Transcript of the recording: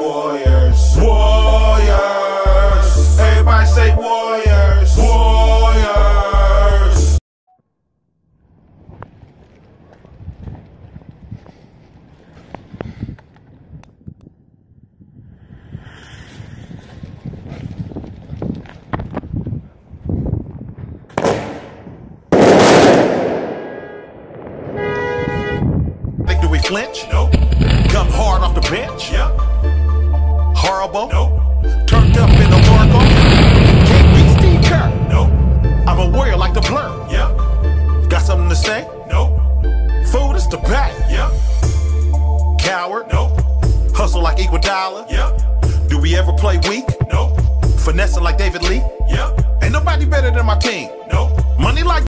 warriors. Warriors. Everybody say warriors. Warriors. Do we flinch? Nope. Come hard off the bench? Yep. Horrible? Nope. Turned up in the Oracle? Can't beat Steve Kerr? Nope. I'm a warrior like the Blur. Yep. Got something to say? Nope. Food is the back. Yep. Coward? Nope. Hustle like Iguodala? Yep. Do we ever play weak? Nope. Finessing like David Lee? Yep. Ain't nobody better than my team. Nope. Money like